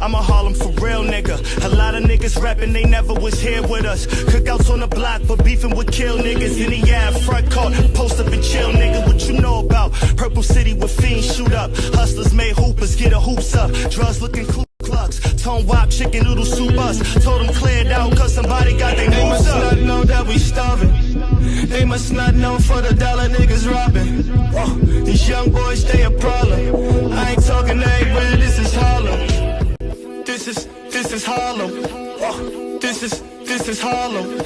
I'm a Harlem for real nigga. A lot of niggas rapping, they never was here with us. Cookouts on the block for beefing with kill niggas. In the yard, front court, post up and chill nigga. What you know about Purple City where fiends shoot up? Hustlers made hoopers, get a hoops up. Drugs looking cool. Clucks, tone wop, chicken noodle soup us. Told them cleared out cause somebody got their moves up. They must not know that we starving. They must not know for the dollar niggas robbing. These young boys, they a problem. I ain't talking everywhere, this is Harlem. This is Harlem. This is Harlem.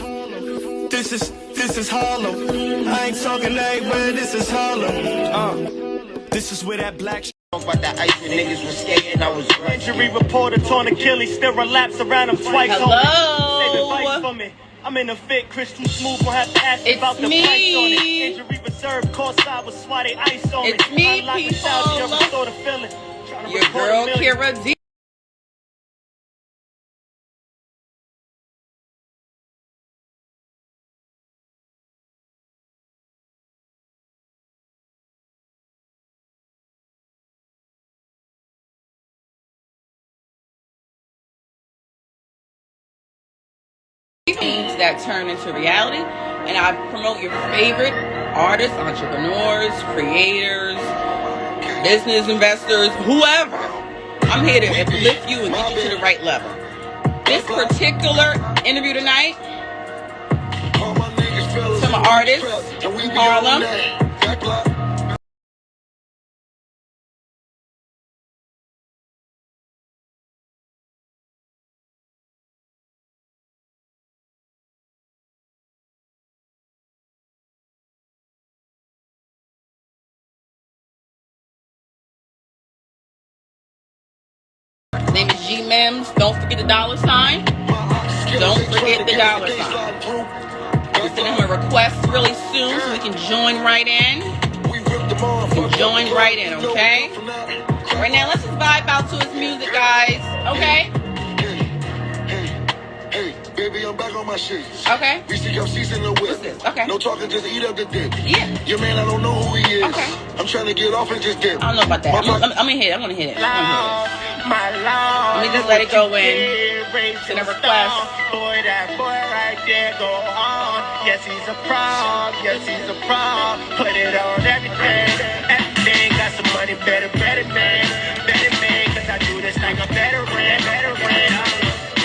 This is Harlem. I ain't talking everywhere, this is Harlem. This is where that black about that ice and niggas was skating, I was injury reporter torn Achilles, still relapse around him twice. Hello. Save advice for me. I'm in a fit, Chris too smooth, won't have to ask me about the price on it. Injury reserve, course I was swatty ice on it's me, people. Your girl Kira Deevah. That turn into reality, and I promote your favorite artists, entrepreneurs, creators, business investors, whoever. I'm here to uplift you and get you to the right level. This particular interview tonight, some artists from Harlem. Name is Mims. Don't forget the $sign. Don't forget the $sign. We'll send him a request really soon so we can join right in. Join right in, okay? Right now, let's just vibe out to his music, guys. Okay? Hey, baby, I'm back on my shit. Okay. We see your seats in the whip. Okay. No talking, just eat up the dick. Yeah. Your man, I don't know who he is. Okay. I'm trying to get off and just dip. I don't know about that. I'm gonna hit it. I'm gonna hit it. Let me just let it go in. Send a request. Boy, that boy right there go on. Yes, he's a pro. Yes, he's a pro. Put it on everything. Everything got some money, better man. Better man, cause I do this like a veteran.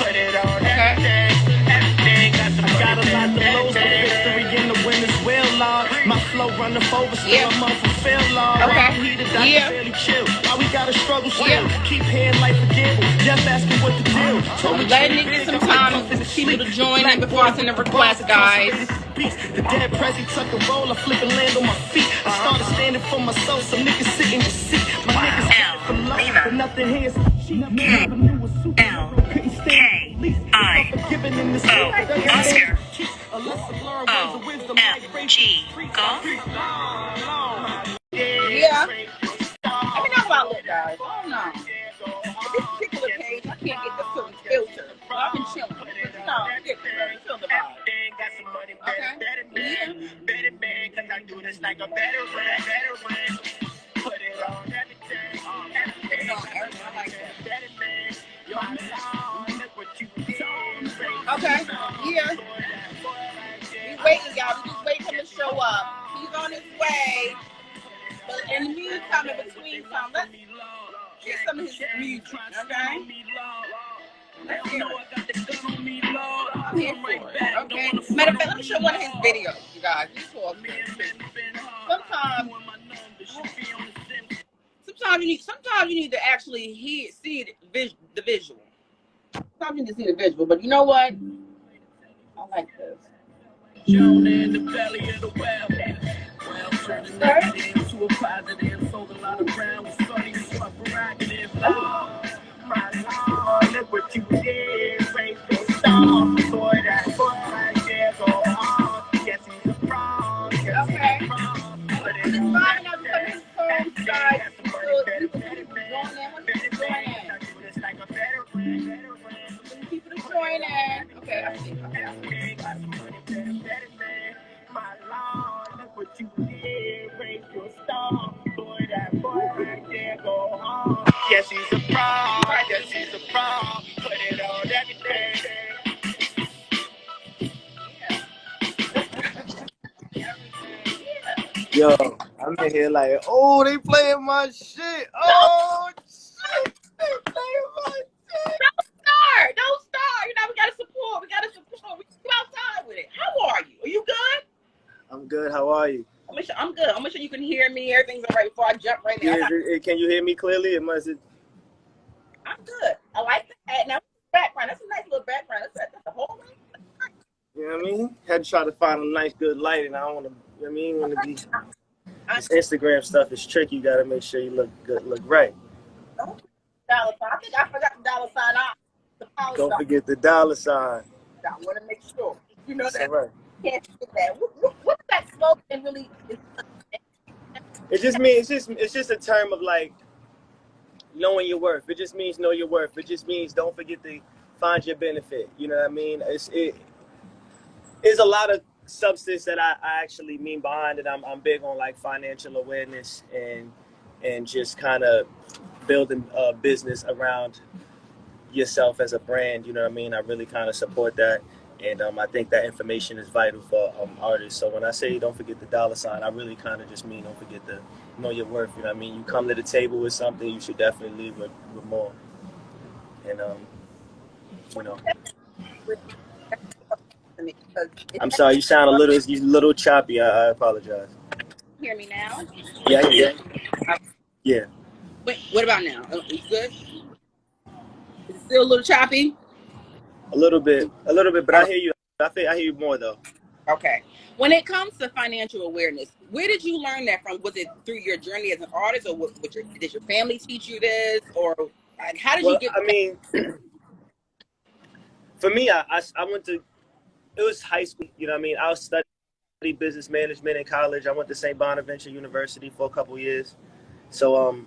Put it on everything. Everything got some money, got a lot of lows for victory in the women's will, Lord. My flow run the over, still I'm unfulfilled, Lord. Okay. Yeah. Chill. Why we gotta struggle still? Yeah. Keep hearing life a gamble. Just asking what the deal. So we letting it get some time for people to join in before I send a request, guys. The dead prezi tuck and roll, I flip and land on my feet. I started standing for my soul, some niggas sit in your seat. My niggas for love, but nothing here is cheap. Never knew was super. Couldn't stand the least. Forgiven in this world. Oscar. OMG. Golf. Yeah. Let me know about it, guys. Oh no. This particular page, I can't get the certain filter. I've been chilling. No, get the feel the vibe. Okay. Yeah. Better man, cause I do this like a veteran. Put it on everything. I like that. Okay. Yeah. We waiting, y'all. We just waiting for him to show up. He's on his way. But in the meantime, in between time, let's get some of his music, okay? Let's hear it. I'm here for it, okay? Matter of fact, let me show one of his videos, you guys. Sometimes you need to actually see the visual. Sometimes you need to see the visual, but you know what? I like this. Shown in the belly of the well. Well, turning negative to a positive. Sold a lot of ground with funny, so I'm prerogative. Oh, my Lord, look what you did. Raise the star. Boy, that boy right there go on. Yes, he's a pro. Yes, okay. He's a pro. But it's fine out to his home side. People to join in. Okay, I see. My Lord, look what you did. Raise your star. Boy, that boy right there go on. Yes, he's a pro. Yes, he's a pro. Yo, I'm in here like, oh, they playing my shit. Oh, shit. They playing my shit. Don't start. You know, we gotta support. We gotta go outside with it. How are you? Are you good? I'm good. How are you? I'm good. I'm sure you can hear me. Everything's all right before I jump right now. Yeah, can you hear me clearly? I'm good. I like that. Now, background. That's a nice little background. That's the whole thing. You know what I mean? Had to try to find a nice, good light, and I don't want to, you know what I mean? Want to be, this Instagram stuff is tricky. You got to make sure you look good, look right. Dollar sign. I think I forgot the dollar sign out. Don't forget the dollar sign. I want to make sure. You know That's that. all right. Can't forget that. What's that slogan really? It just means, it's just a term of like, knowing your worth. It just means know your worth. It just means don't forget to find your benefit. You know what I mean? It's a lot of substance that I actually mean behind it. I'm big on like financial awareness and just kind of building a business around yourself as a brand. You know what I mean? I really kind of support that. And I think that information is vital for artists. So when I say don't forget the dollar sign, I really kind of just mean don't forget to know your worth. You know what I mean? You come to the table with something, you should definitely leave with more. And, you know. I'm sorry, you sound a little choppy. I apologize. Hear me now? Yeah. Yeah. Wait, what about now? Is it good? Is it still a little choppy? A little bit, but I hear you. I hear you more though. Okay. When it comes to financial awareness, where did you learn that from? Was it through your journey as an artist, or did your family teach you this, or like, how did you get? I mean, for me, I went to. It was high school. You know what I mean? I studied business management in college. I went to St. Bonaventure University for a couple years. So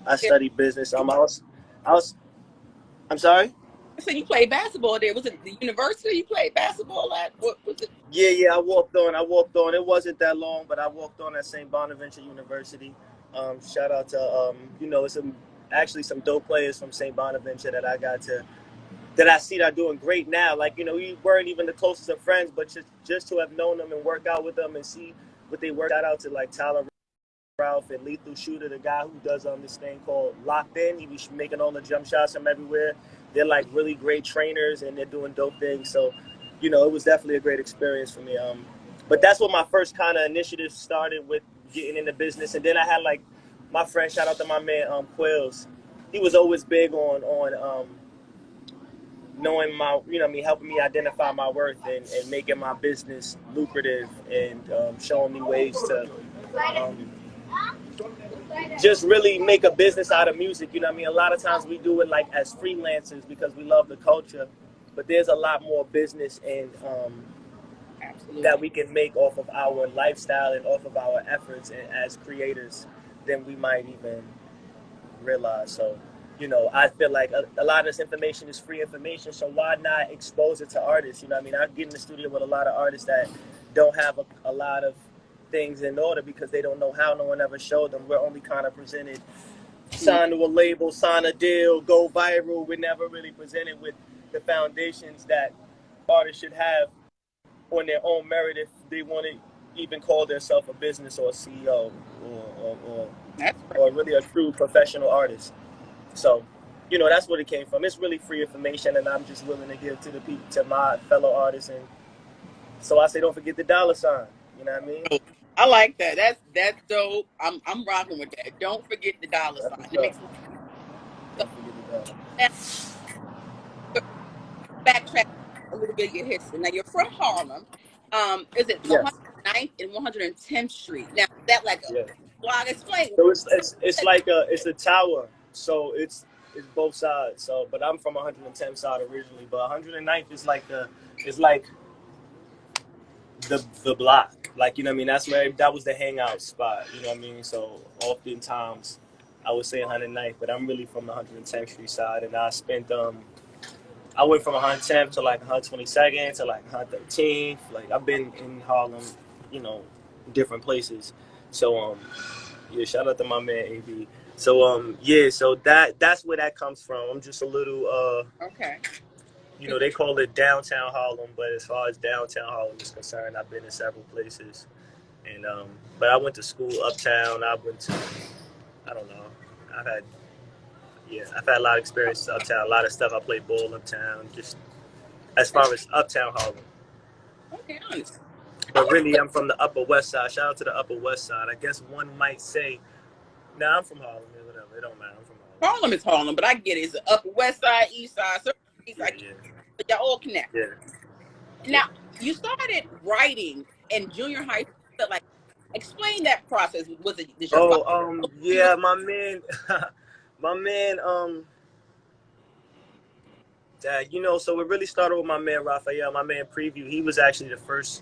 I studied business. I was. I'm sorry. So you played basketball there. Was it the university you played basketball at? What was it? Yeah. I walked on. It wasn't that long, but I walked on at St. Bonaventure University. Shout out to actually some dope players from St. Bonaventure that I see that are doing great now. Like, we weren't even the closest of friends, but just to have known them and work out with them and see what they work out to, like Tyler Ralph and Lethal Shooter, the guy who does this thing called Locked In. He was making all the jump shots from everywhere. They're like really great trainers and they're doing dope things. So, it was definitely a great experience for me. But that's what my first kind of initiative started with, getting into business. And then I had like my friend, shout out to my man Quills. He was always big on knowing helping me identify my worth and making my business lucrative and showing me ways to just really make a business out of music. You know what I mean? A lot of times we do it like as freelancers because we love the culture, but there's a lot more business and that we can make off of our lifestyle and off of our efforts and as creators than we might even realize. So, I feel like a lot of this information is free information, so why not expose it to artists? You know what I mean? I get in the studio with a lot of artists that don't have a lot of things in order because they don't know how. No one ever showed them. We're only kind of presented, sign to a label, sign a deal, go viral. We're never really presented with the foundations that artists should have on their own merit if they want to even call themselves a business or a CEO or really a true professional artist. So, that's what it came from. It's really free information, and I'm just willing to give to my fellow artists. And so I say, don't forget the dollar sign. You know what I mean? I like that. That's dope. I'm rocking with that. Don't forget the dollar sign. It makes sense. Don't forget the dollar. Backtrack a little bit of your history. Now you're from Harlem. Is it 109th and 110th Street? Now is that like well, explain. So it's like it's a tower. So it's both sides. So, but I'm from 110th side originally, but 109th is like the block. Like, you know what I mean? That's where that was the hangout spot. You know what I mean? So oftentimes I would say 109th, but I'm really from the 110th Street side, and I spent I went from 110th to like 122nd to like 113th. Like I've been in Harlem, different places. So shout out to my man AB. So so that's where that comes from. I'm just a little okay. They call it downtown Harlem, but as far as downtown Harlem is concerned, I've been in several places. And but I went to school uptown. I don't know. I've had I've had a lot of experience uptown. A lot of stuff. I played ball uptown. Just as far as uptown Harlem. Okay, honest. But really, I'm from the Upper West Side. Shout out to the Upper West Side. I guess one might say, nah, I'm from Harlem. Whatever. It don't matter. I'm from Harlem. Harlem is Harlem, but I get it. It's the Upper West Side, East Side, East Side. But y'all all connect. Yeah. Now, you started writing in junior high school. Like, explain that process. Was it? Did your father? Yeah, my man, my man, Dad, so it really started with my man Raphael, my man Preview. He was actually the first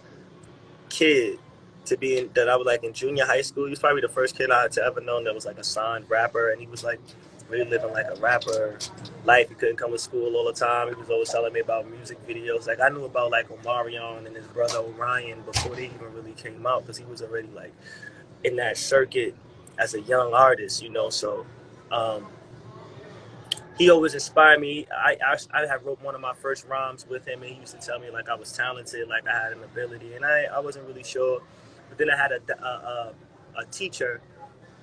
kid to be that I was like in junior high school. He was probably the first kid I had to ever known that was like a signed rapper, and he was like really living like a rapper life. He couldn't come to school all the time. He was always telling me about music videos. Like I knew about like Omarion and his brother Orion before they even really came out, because he was already like in that circuit as a young artist, So he always inspired me. I had wrote one of my first rhymes with him, and he used to tell me like I was talented, like I had an ability, and I wasn't really sure. But then I had a teacher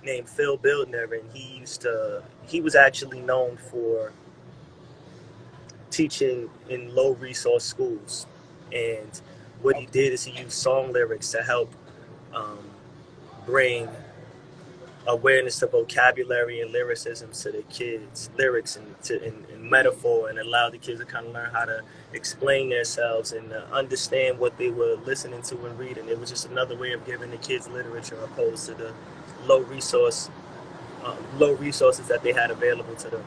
named Phil Bildner, and he was actually known for teaching in low resource schools. And what he did is he used song lyrics to help bring awareness to vocabulary and lyricism to the kids, lyrics and metaphor, and allow the kids to kind of learn how to explain themselves and understand what they were listening to and reading. It was just another way of giving the kids literature opposed to the low resources that they had available to them.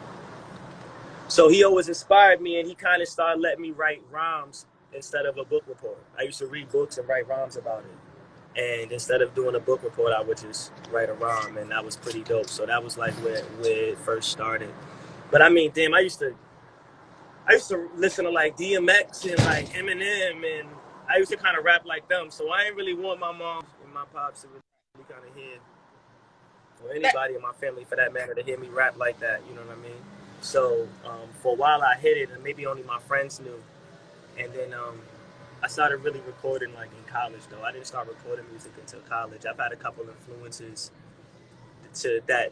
So he always inspired me, and he kind of started letting me write rhymes instead of a book report. I used to read books and write rhymes about it. And instead of doing a book report, I would just write a rhyme, and that was pretty dope. So that was like where it first started. But I mean, damn, I used to listen to like DMX and like Eminem, and I used to kind of rap like them. So I didn't really want my mom and my pops to really kind of hear, or anybody in my family for that matter, to hear me rap like that. You know what I mean? So for a while I hid it, and maybe only my friends knew. And then I started really recording like in college, though. I didn't start recording music until college. I've had a couple influences that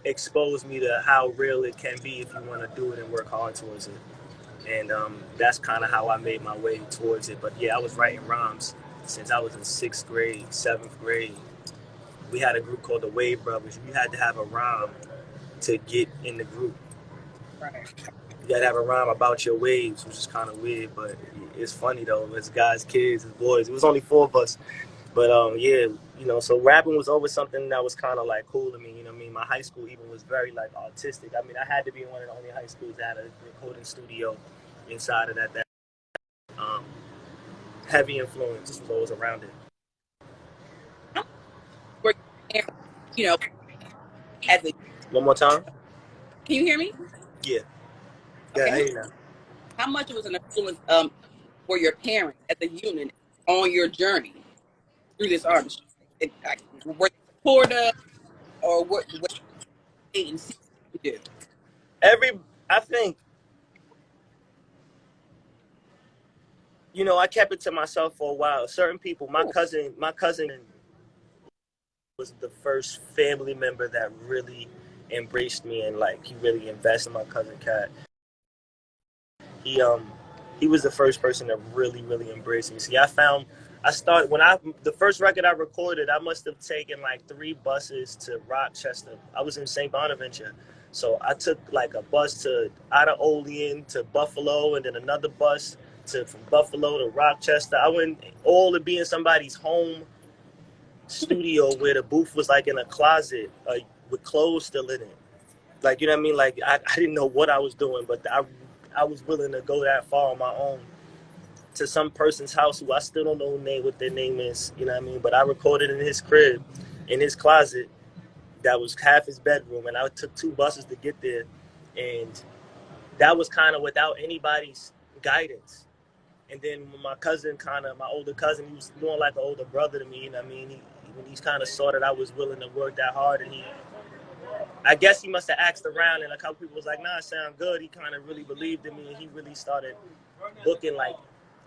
exposed me to how real it can be if you want to do it and work hard towards it. And that's kind of how I made my way towards it. But yeah, I was writing rhymes since I was in 6th grade, 7th grade. We had a group called the Wave Brothers. You had to have a rhyme to get in the group. Right. You gotta have a rhyme about your waves, which is kind of weird, but it's funny though. It's guys, kids, it's boys. It was only 4 of us, but so rapping was always something that was kind of like cool to me. You know what I mean? My high school even was very like artistic. I mean, I had to be in one of the only high schools that had a recording studio inside of that. Heavy influence was always around it. As a One more time. Can you hear me? Yeah. Yeah, okay. I hear you now. How much was an influence for your parents as a unit on your journey through this artistry? Were they supportive, or what they and see you do? I think, I kept it to myself for a while. Certain people, my cousin was the first family member that really embraced me, and like he really invested in my cousin Cat. He was the first person that really, really embraced me. See, the first record I recorded, I must have taken like 3 buses to Rochester. I was in St. Bonaventure. So I took like a bus out of Olean to Buffalo, and then another bus from Buffalo to Rochester. I went all to be in somebody's home studio where the booth was like in a closet with clothes still in it. Like, you know what I mean? Like I didn't know what I was doing, but I was willing to go that far on my own to some person's house who I still don't know what their name is, you know what I mean? But I recorded in his crib, in his closet, that was half his bedroom, and I took 2 buses to get there, and that was kind of without anybody's guidance. And then when my older cousin, he was doing like an older brother to me, you know what I mean? When he kind of saw that I was willing to work that hard, and I guess he must have asked around, and a couple people was like, nah, it sound good. He kind of really believed in me, and he really started booking like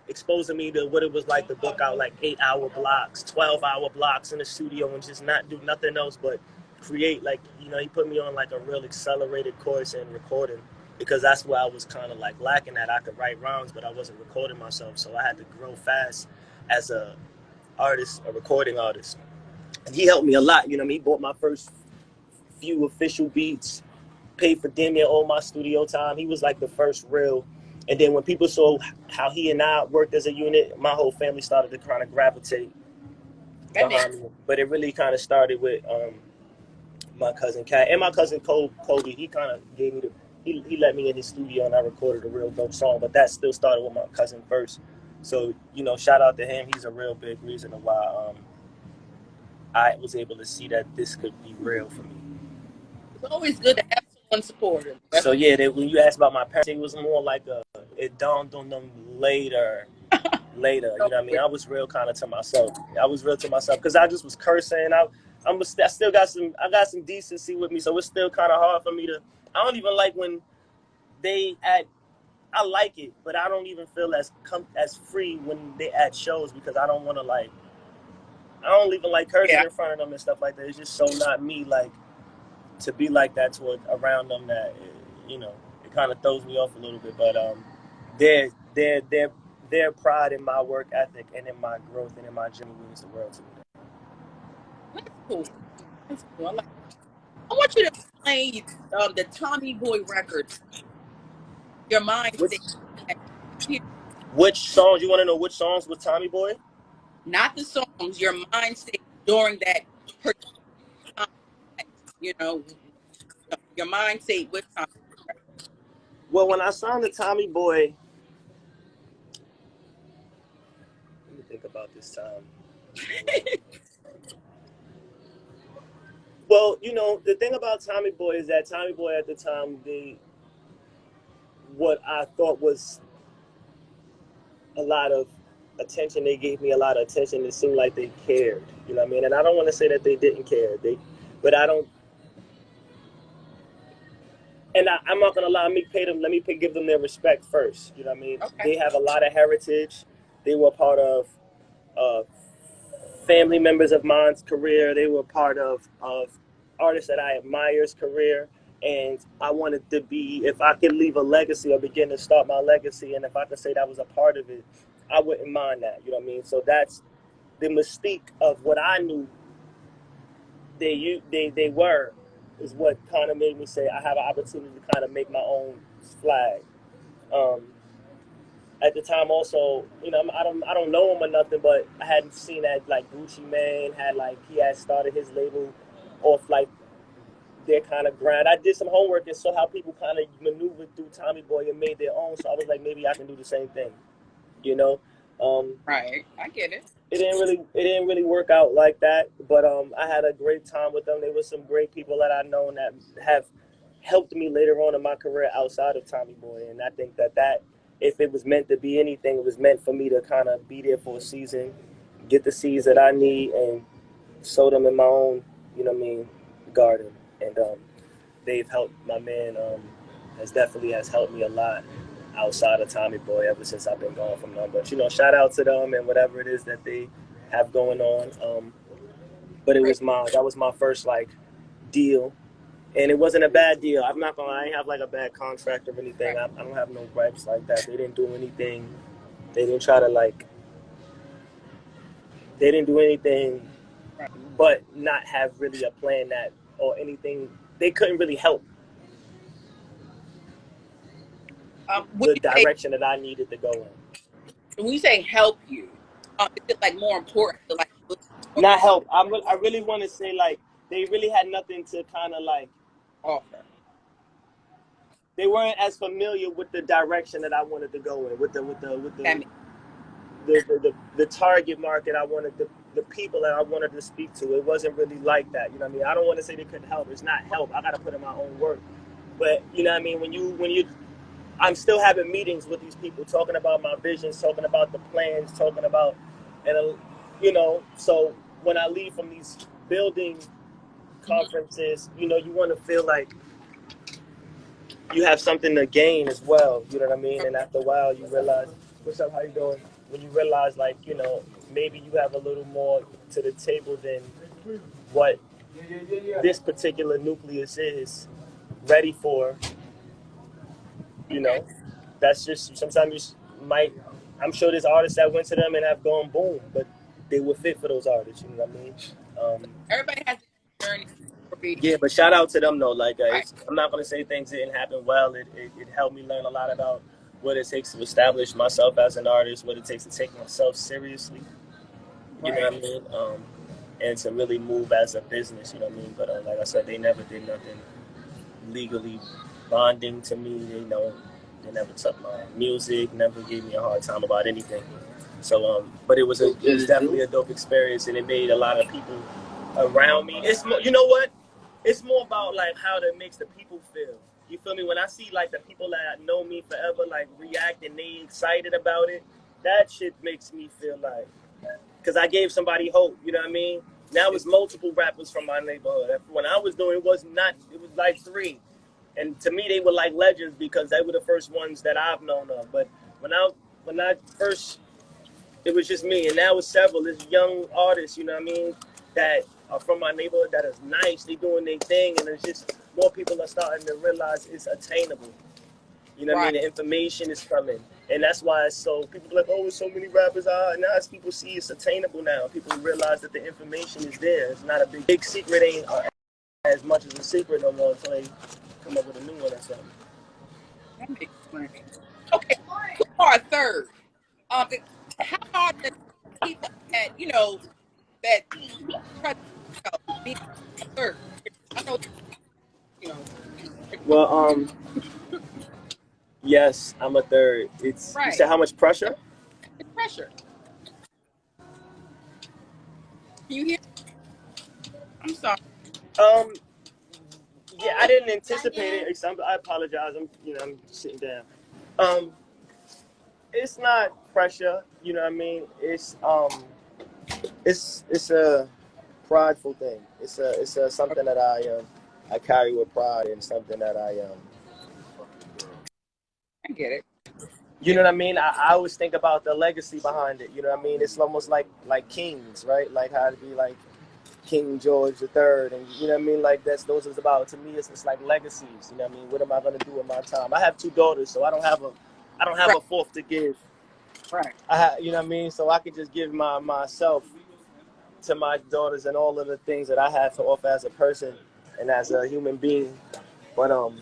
exposing me to what it was like to book out like 8-hour blocks, 12-hour blocks in the studio and just not do nothing else but create. Like, you know, he put me on like a real accelerated course in recording, because that's where I was kind of like lacking at. I could write rhymes, but I wasn't recording myself, so I had to grow fast as a artist, a recording artist. And he helped me a lot. You know what I mean? He bought my first few official beats, paid for damn near all my studio time. He was like the first real. And then when people saw how he and I worked as a unit, my whole family started to kind of gravitate behind me. But it really kind of started with my cousin Kat and my cousin Kobe. He kind of gave me he let me in his studio and I recorded a real dope song. But that still started with my cousin first. So, you know, shout out to him. He's a real big reason of why I was able to see that this could be real for me. It's always good to have someone supportive. So yeah, when you asked about my parents, it was more like it dawned on them later. You know what I mean? I was real kind of to myself. I was real to myself because I just was cursing. I still got some decency with me, so it's still kind of hard for me to. I don't even like when I like it, but I don't even feel as free when they at shows, because I don't want to like. I don't even like cursing in front of them and stuff like that. It's just so not me, like, to be like that around them, that, you know, it kind of throws me off a little bit. But their pride in my work ethic and in my growth and in my journey means the world to me. That's cool. That's cool. I want you to play the Tommy Boy records. Your mind state. Which songs? You want to know which songs with Tommy Boy? Not the songs. Your mind state during that time. You know, your mind state with Tommy. Well, when I signed to Tommy Boy, let me think about this time. Well, you know, the thing about Tommy Boy is that Tommy Boy at the time, what I thought was a lot of attention, they gave me a lot of attention. It seemed like they cared, you know what I mean? And I don't want to say that they didn't care, but I don't. And I'm not gonna lie, let me give them their respect first. You know what I mean? Okay. They have a lot of heritage. They were part of family members of mine's career. They were part of artists that I admire's career. And I wanted to be, if I could leave a legacy or begin to start my legacy, and if I could say that was a part of it, I wouldn't mind that. You know what I mean? So that's the mystique of what I knew they were, is what kind of made me say I have an opportunity to kind of make my own flag. At the time, also, you know, I don't know him or nothing, but I hadn't seen that like Gucci Mane he had started his label off like their kind of grind. I did some homework and saw how people kind of maneuvered through Tommy Boy and made their own. So I was like, maybe I can do the same thing, you know. Right, I get it. It didn't really work out like that, but I had a great time with them. They were some great people that I know that have helped me later on in my career outside of Tommy Boy. And I think that if it was meant to be anything, it was meant for me to kind of be there for a season, get the seeds that I need, and sow them in my own, you know what I mean, garden. And they've helped. My man has helped me a lot outside of Tommy Boy ever since I've been gone from them. But, you know, shout out to them and whatever it is that they have going on. But that was my first like deal, and it wasn't a bad deal. I ain't have like a bad contract or anything. I don't have no gripes like that. They didn't do anything. They didn't try to like. They didn't do anything, but not have really a plan that or anything. They couldn't really help the direction that I needed to go in. When you say help you, is it like more important to like not help? I really want to say like they really had nothing to kind of like offer. They weren't as familiar with the direction that I wanted to go in, with the target market I wanted, the people that I wanted to speak to. It wasn't really like that. You know what I mean? I don't want to say they couldn't help. It's not help. I got to put in my own work. But you know what I mean? When you I'm still having meetings with these people, talking about my visions, talking about the plans, talking about, and you know, so when I leave from these building conferences, you know, you want to feel like you have something to gain as well. You know what I mean? And after a while, you realize, what's up? How you doing? when you realize, like, you know, maybe you have a little more to the table than what this particular nucleus is ready for, you know. That's just, sometimes you might, I'm sure there's artists that went to them and have gone boom, but they were fit for those artists, you know what I mean? Everybody has a journey. Yeah, but shout out to them though. Like, Right. I'm not gonna say things didn't happen well. It helped me learn a lot about what it takes to establish myself as an artist, what it takes to take myself seriously. You know what I mean? And to really move as a business. You know what I mean? But like I said, they never did nothing legally bonding to me. They never took my music, never gave me a hard time about anything. So, but it was definitely a dope experience, and it made a lot of people around me. It's more, you know what? It's more about like how that makes the people feel. You feel me? When I see like the people that know me forever like react and they excited about it, that shit makes me feel like, because I gave somebody hope. You know what I mean? Now it's multiple rappers from my neighborhood. When I was doing it, was like 3. And to me, they were like legends because they were the first ones that I've known of. But when I first, it was just me. And now it's several. There's young artists, you know what I mean, that are from my neighborhood that is nice. They doing their thing. And it's just more people are starting to realize it's attainable. You know what I mean? The information is coming. And that's why it's so, people be like, oh, there's so many rappers out. And now as people see it's attainable now. People realize that the information is there. It's not a big secret. Ain't as much as a secret no more until they come up with a new one or something. That makes sense. Okay, who are third? How hard does people that that try to being third? I know Well, yes, I'm a third. It's You right. said how much pressure? It's pressure. Can you hear? I'm sorry. Yeah, I didn't anticipate it. I apologize. I'm sitting down. It's not pressure. You know what I mean? It's a prideful thing. It's something that I carry with pride, and something that I get it. you know what I mean? I always think about the legacy behind it. You know what I mean? It's almost like kings, right? Like how to be like King George III, and you know what I mean? Like those is about, to me, it's like legacies. You know what I mean? What am I gonna do with my time? I have 2 daughters, so I don't have a fourth to give. Right. You know what I mean? So I could just give myself to my daughters and all of the things that I have to offer as a person and as a human being. But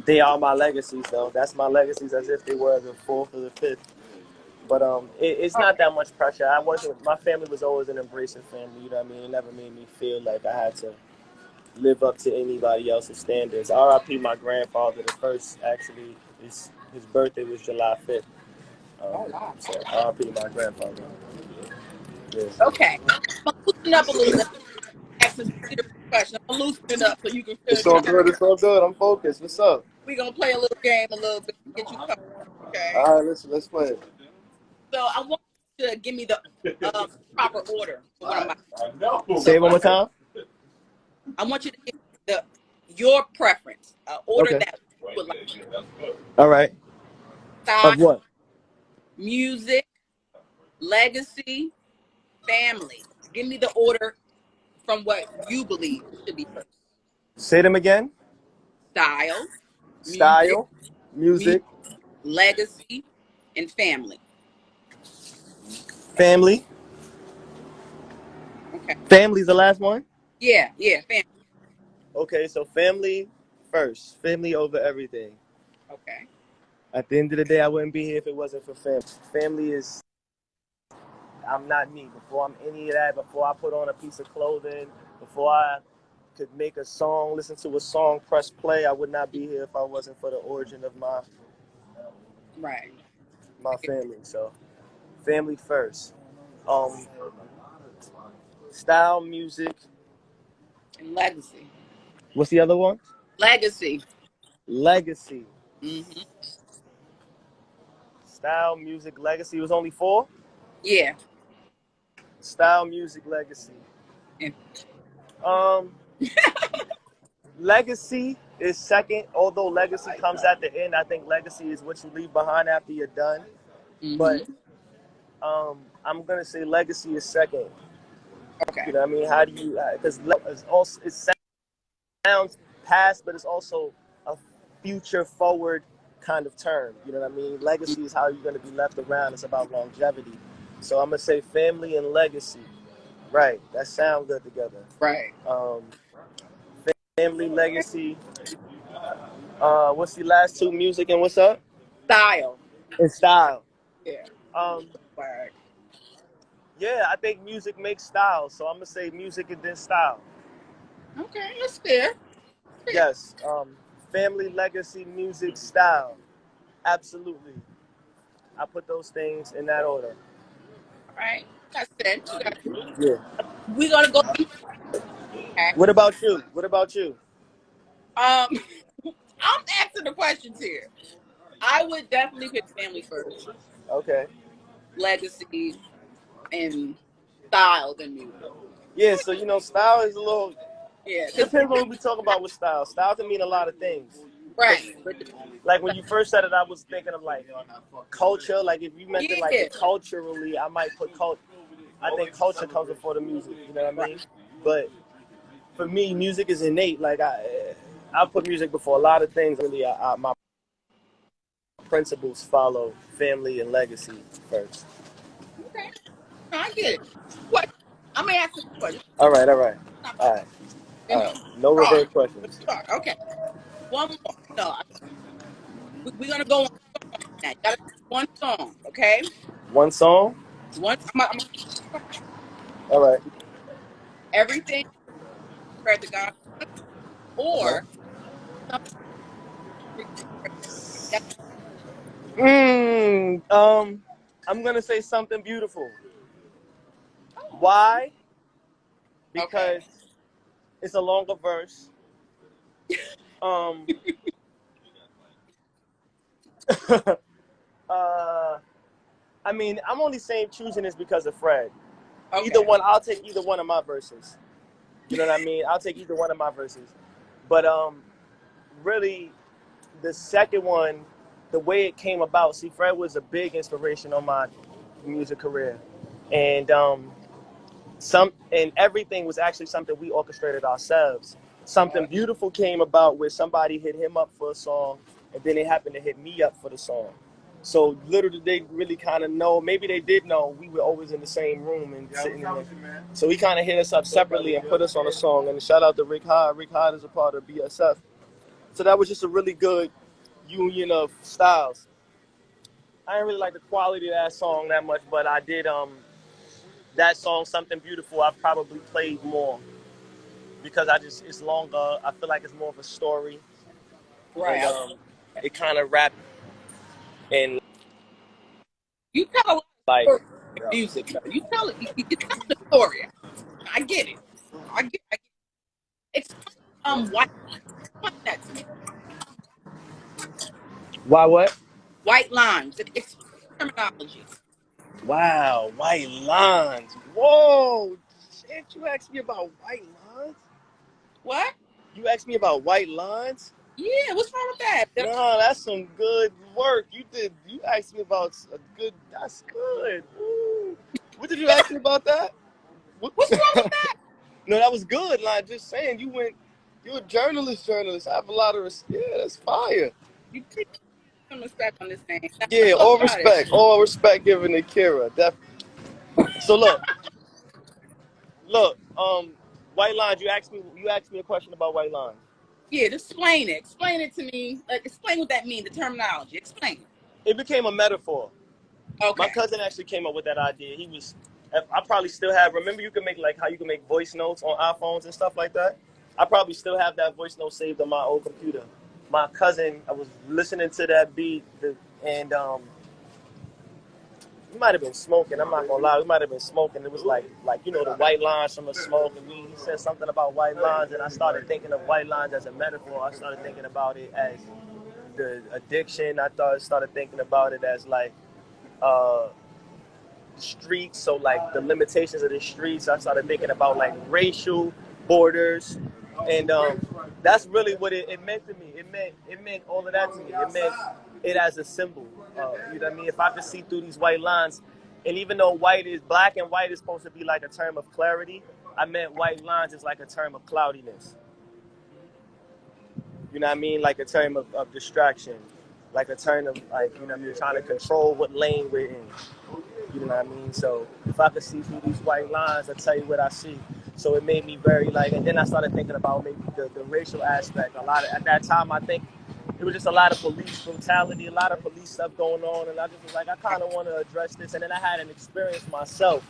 they are my legacies, though. That's my legacies, as if they were the 4th or the 5th. But it's not that much pressure. My family was always an embracing family. You know what I mean? It never made me feel like I had to live up to anybody else's standards. R.I.P. my grandfather. The first, actually, his birthday was July 5th. Wow. So R.I.P. my grandfather. Yeah. Okay. I'm gonna loosen up a little bit. Ask some serious questions. I'm gonna loosen it up so you can It's feel all your. good. It's all good. I'm focused. What's up? We're gonna play a little game a little bit, get you comfortable. Okay. All right, let's play it. So I want you to give me the proper order for what I'm about to. Say it one more time. I want you to give me your preference, order Okay. that you would like. All right. Style, Of what? music, legacy, family. Give me the order from what you believe should be first. Say them again. Style, Style, music, legacy, and family. family. Okay. Family's the last one. Yeah, family. Okay, so family first. Family over everything. Okay. At the end of the day, I wouldn't be here if it wasn't for family. Family is, I'm not me. Before I'm any of that, before I put on a piece of clothing, before I could make a song, listen to a song, press play, I would not be here if I wasn't for the origin of my family. So family first. Style, music. And legacy. What's the other one? Legacy. Legacy. Mm-hmm. Style, music, legacy. It was only 4? Yeah. Style, music, legacy. And Legacy is second, although legacy comes at the end. I think legacy is what you leave behind after you're done. mm-hmm. But I'm gonna say legacy is second. Okay. You know what I mean? How do you? Because it's also it sounds past, but it's also a future forward kind of term. You know what I mean? Legacy is how you're gonna be left around. It's about longevity. So I'm gonna say family and legacy. Right. That sound good together. Right. Um, family, legacy. What's the last two? Music and what's up? Style. And style. Yeah. Um, Right. yeah, I think music makes style. So I'm gonna say music and then style. Okay, that's fair. Yes. Family, legacy, music, style. Absolutely. I put those things in that order. All right. Got sense. You got. Yeah. We're gonna go. Okay. What about you? What about you? I'm asking the questions here. I would definitely pick family first, Okay. legacy, and style than music. Yeah, so style is a little Yeah, because depends on what we talk about with style. Style can mean a lot of things. right, but Like when you first said it, I was thinking of like culture. Like if you meant it like yeah, culturally, I might put culture. I think culture comes before the music. You know what I mean? But for me, music is innate. Like I put music before a lot of things. Really, my principles follow family and legacy first. okay, no, I get it. What? I'm gonna ask this question. All right, all right, all right, You know, no start. reverse questions. Start. Okay, one more. No, we're gonna go on that. You gotta pick one song, okay? One song. One. I'm All right. everything spread to God, Uh-huh. or something. That's, I'm gonna say something beautiful. oh, Why? okay. Because it's a longer verse. Um, uh, I mean, I'm only saying choosing this because of Fred. Either Okay. one, I'll take either one of my verses. You know what I mean? I'll take either one of my verses. But really, the second one, the way it came about. See, Fred was a big inspiration on my music career, and everything was actually something we orchestrated ourselves. Something beautiful came about where somebody hit him up for a song, and then they happened to hit me up for the song. So little did they really kind of know. Maybe they did know we were always in the same room and sitting in there. So he kind of hit us up separately and put us on a song. And shout out to Rick Hyde. Rick Hyde is a part of BSF. So that was just a really good union of styles. I didn't really like the quality of that song that much, but I did that song, Something Beautiful, I've probably played more because it's longer. I feel like it's more of a story. Right. And it kind of rap and You tell a lot like, of stories in music, though. You tell it. You tell the story. I get it. I get. I get it. Explain white. Explain that to me. why what? White lines. Explain terminology. Wow, white lines. Whoa, shit, you asked me about white lines? What? You asked me about white lines? Yeah. What's wrong with that? No, that's some good work. You asked me about a good, that's good. Ooh. What did you ask me about that? What? What's wrong with that? No, that was good. Like, just saying, you're a journalist. I have a lot of, yeah, that's fire. You treat some respect on this thing. Let's Yeah, talk about it. all respect given to Kira. So look, white lines. You asked me a question about white lines. Yeah. Explain it. Explain it to me. Explain what that means. The terminology. Explain it. It became a metaphor. My Okay. cousin actually came up with that idea. I probably still have. Remember, you can make like how you can make voice notes on iPhones and stuff like that. I probably still have that voice note saved on my old computer. My cousin, I was listening to that beat, and we might have been smoking. I'm not gonna lie, we might have been smoking. It was like the white lines from the smoke, and he said something about white lines, and I started thinking of white lines as a metaphor. I started thinking about it as the addiction. Started thinking about it as like streets, so like the limitations of the streets. I started thinking about like racial borders, and that's really what it meant to me. It meant all of that to me. It meant it as a symbol. You know what I mean? If I could see through these white lines, And even though black and white is supposed to be like a term of clarity, I meant white lines is like a term of cloudiness. You know what I mean? Like a term of distraction. Like a term of like, you know, you're trying to control what lane we're in. You know what I mean? So if I could see through these white lines, I tell you what I see. So it made me very like, and then I started thinking about maybe the racial aspect. At that time, I think it was just a lot of police brutality, a lot of police stuff going on, and I just was like, I kind of want to address this. And then I had an experience myself.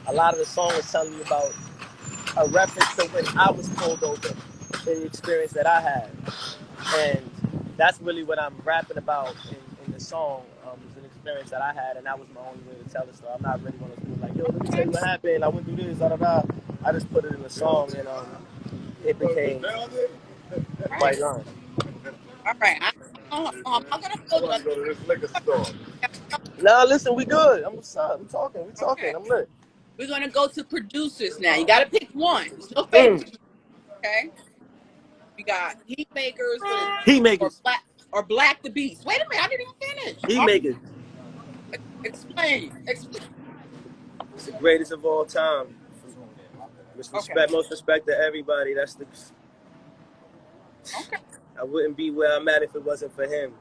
A lot of the song was telling me about a reference to when I was pulled over, and the experience that I had, and that's really what I'm rapping about in the song. Was an experience that I had, and that was my only way to tell the story. I'm not really going to be like, yo, let me tell you what happened. I went through this, da da da. I just put it in the song, and it became white line. All right. I'm gonna hold on. Go to this liquor store. Nah, listen, we good. I'm talking. We talking. Okay. I'm lit. We're gonna go to producers now. You gotta pick one. There's no favorites. Okay. We got Heat Makers Heat makers. or Black the Beast. Wait a minute, I didn't even finish. Heat makers. Explain. It's the greatest of all time. Most respect to everybody. That's the. Okay. I wouldn't be where I'm at if it wasn't for him.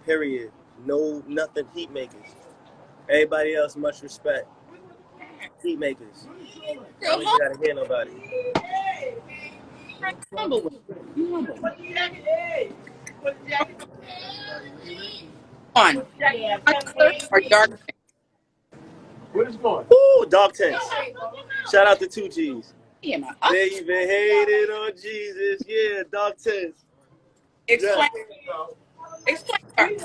Period. No, nothing. Heat makers. Everybody else, much respect. Heat makers. I don't even gotta hear nobody. One. Or dark. What is going? Ooh, dog tints. Shout out to 2Gs. Yeah, my They even hated on Jesus. Yeah, dog tints. explain. Explain.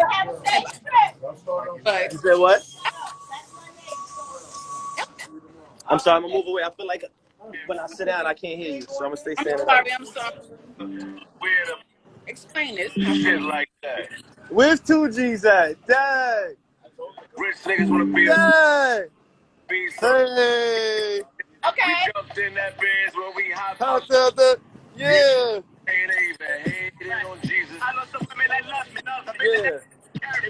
But You said what? I'm sorry, I'm gonna move away. I feel like when I sit down, I can't hear you, so I'm gonna stay standing up. I'm sorry. Explain this. Shit like that. Where's 2Gs at? Dad! Rich niggas wanna be Dad! be Hey! Okay. We jumped in that Benz when we hopped House out the yeah! Ain't even hated on Jesus. I know some women that love me. Yeah.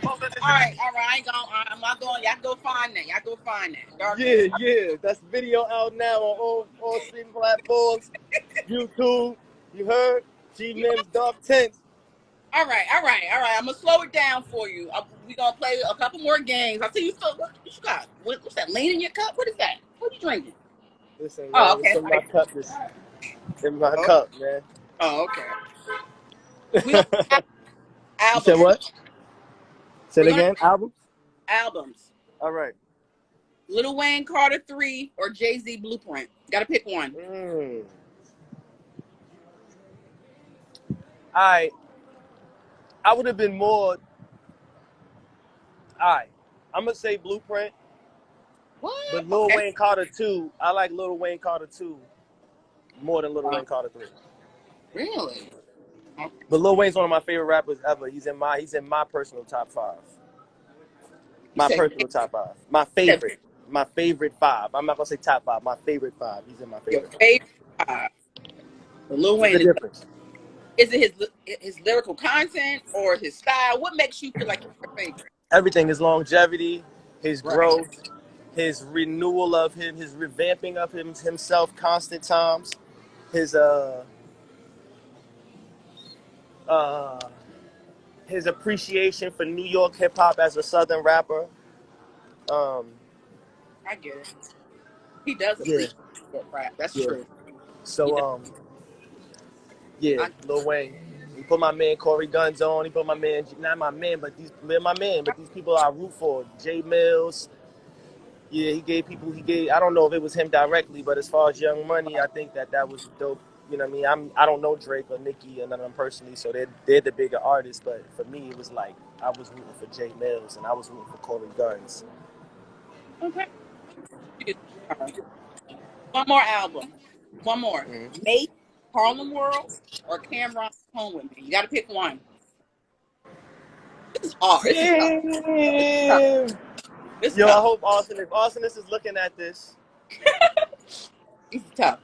All right. I ain't going. I'm not going. Y'all go find that. Dark. Yeah. That's video out now on all streaming platforms. YouTube. You heard? Mims Dog Tents. All right. I'm gonna slow it down for you. We gonna play a couple more games. I see you. What you got? What's that? Lean in your cup? What is that? What are you drinking? Listen, Oh, man, okay. it's in my cup. In my cup, man. Oh, okay. We don't have albums. You said what? Say it again. Albums. All right. Lil Wayne Carter 3 or Jay-Z Blueprint. Gotta pick one. All right. I would have been more. All right. I'm gonna say Blueprint. What? But Lil Wayne Carter 2, I like Lil Wayne Carter 2 more than Lil Wayne Carter 3. Really? But Lil Wayne's one of my favorite rappers ever. He's in my personal top 5. My personal top 5. My favorite 5. I'm not gonna say top 5. My favorite 5. He's in my favorite. Your favorite 5. Lil Wayne. What's the difference? Is it his lyrical content or his style? What makes you feel like he's your favorite? Everything. His longevity, his growth, his renewal of him, his revamping of himself constant times, his appreciation for New York hip hop as a Southern rapper. I get it. He does appreciate rap. That's true. So Lil Wayne. He put my man Corey Guns on. He put my man, not my man, but these people I root for. J Mills. Yeah, he gave. I don't know if it was him directly, but as far as Young Money, I think that was dope. You know what I mean? I don't know Drake or Nicki or none of them personally, so they're the bigger artists. But for me, it was like I was rooting for J Mills and I was rooting for Corey Guns. Okay. One more album. One more. Mm-hmm. Nate, Harlem World, or Camron Home With Me. You got to pick one. This is hard. This is tough. I hope if Arsonist is looking at this. It's tough.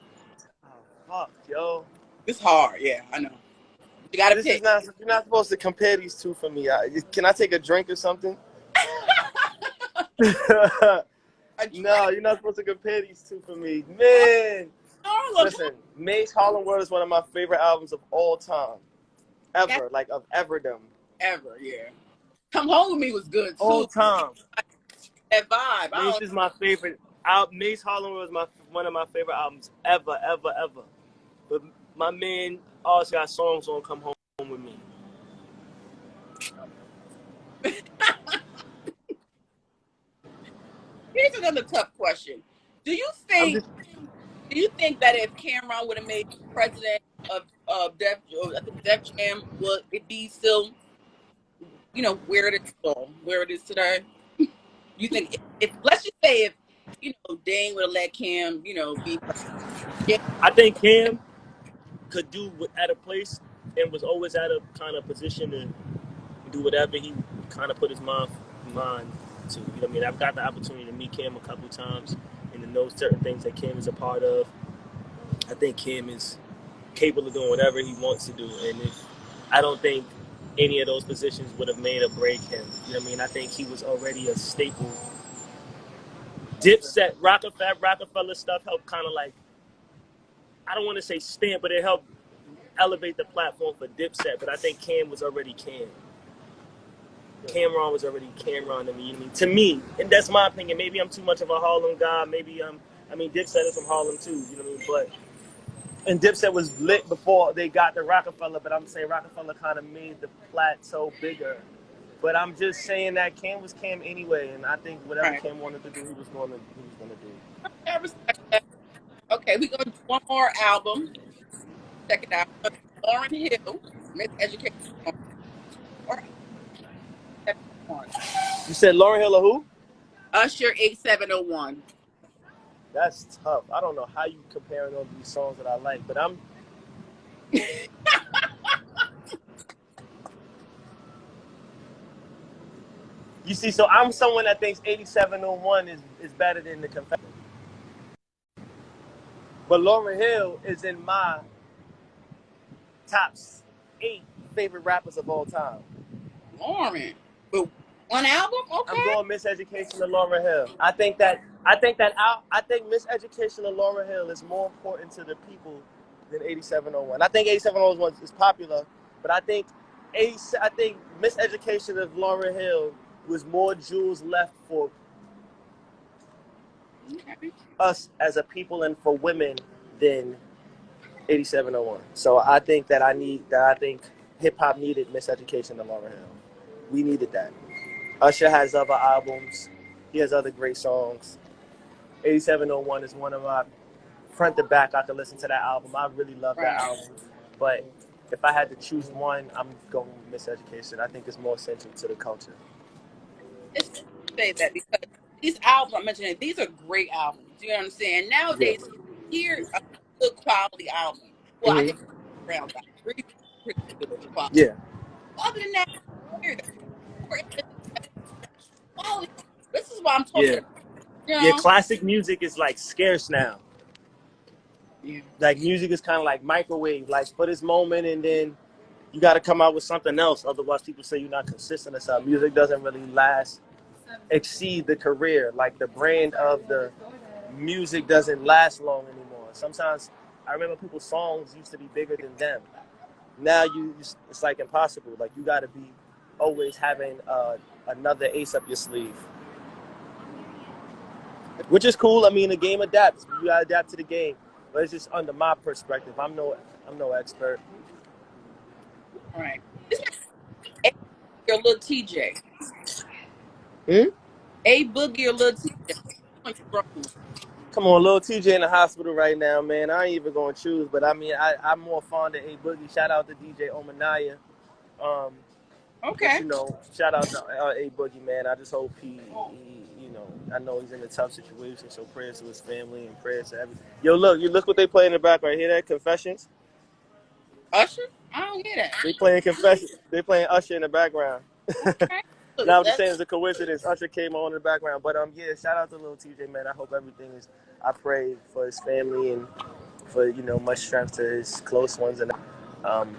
Oh, fuck, yo. It's hard. Yeah, I know. You got to pick. You're not supposed to compare these two for me. Can I take a drink or something? No, you're not supposed to compare these two for me, man. Harlem. Listen, Mace Harlem World is one of my favorite albums of all time, ever, like of everdom. Ever, yeah. Come Home With Me was good All too. time. That vibe. Mace is my favorite. Mace Harlem World is one of my favorite albums ever. But my man also got songs on Come Home With Me. Here's another tough question. Do you think that if Camron would have made president of Def Jam, would it be still, where it is today? You think if let's just say if Dane would have let Cam, be president. I think Cam could do at a place and was always at a kind of position to do whatever he kind of put his mind to. You know what I mean? I've got the opportunity to meet Cam a couple times and to know certain things that Cam is a part of. I think Cam is capable of doing whatever he wants to do, and I don't think any of those positions would have made or break him. You know what I mean? I think he was already a staple. Dipset, Rockefeller stuff helped kind of like, I don't want to say stamp, but it helped elevate the platform for Dipset. But I think Cam was already Cam. Camron was already Camron to me. You know what I mean? To me, and that's my opinion. Maybe I'm too much of a Harlem guy. Maybe Dipset is from Harlem too. You know what I mean? But and Dipset was lit before they got the Rockefeller. But I'm saying Rockefeller kind of made the plateau bigger. But I'm just saying that Cam was Cam anyway, and I think whatever Cam wanted to do, he was going to do. I respect that. Okay, we're gonna do one more album. Check it out. Lauryn Hill, Miseducation. Or You said Lauryn Hill or who? Usher 8701. That's tough. I don't know how you comparing all these songs that I like, but I'm. You see, so I'm someone that thinks 8701 is better than the Confession. But Lauryn Hill is in my top 8 favorite rappers of all time. Lauryn, but one album, okay. I'm going Miseducation of Lauryn Hill. I think Miseducation of Lauryn Hill is more important to the people than 8701. I think 8701 is popular, but I think Miseducation of Lauryn Hill was more jewels left for us as a people and for women than 8701. So I think hip hop needed Miseducation of Lauryn Hill. We needed that. Usher has other albums. He has other great songs. 8701 is one of my front to back. I could listen to that album. I really love that album. But if I had to choose one, I'm going with Miseducation. I think it's more central to the culture. It's say that because these albums I'm mentioning, these are great albums. You know what I'm saying? Nowadays, hear a good quality album. Well, I guess round that pretty good quality. Yeah. Other than that, hear that. Quality. This is what I'm talking about. You know? Yeah, classic music is like scarce now. Yeah. Like music is kind of like microwave, like for this moment, and then you got to come out with something else. Otherwise, people say you're not consistent or something. Music doesn't really exceed the career. Like the brand of the music doesn't last long anymore. Sometimes I remember people's songs used to be bigger than them. Now it's like impossible. Like you got to be always having another ace up your sleeve, which is cool. I mean, the game adapts. You got to adapt to the game. But it's just under my perspective. I'm no expert. All right. Your little TJ. A Boogie or Lil TJ? Come on, Lil TJ in the hospital right now, man. I ain't even going to choose, but I mean, I'm more fond of A Boogie. Shout out to DJ Omanaya. Okay. But, shout out to A Boogie, man. I just hope he, I know he's in a tough situation, so prayers to his family and prayers to everything. Yo, look what they play in the background. Hear that? Confessions? Usher? I don't hear that. They playing Confessions. They playing Usher in the background. Okay. Now I'm just saying it's a coincidence. Usher came on in the background. But yeah, shout out to Lil TJ, man. I hope everything is, I pray for his family and for, much strength to his close ones. And I'm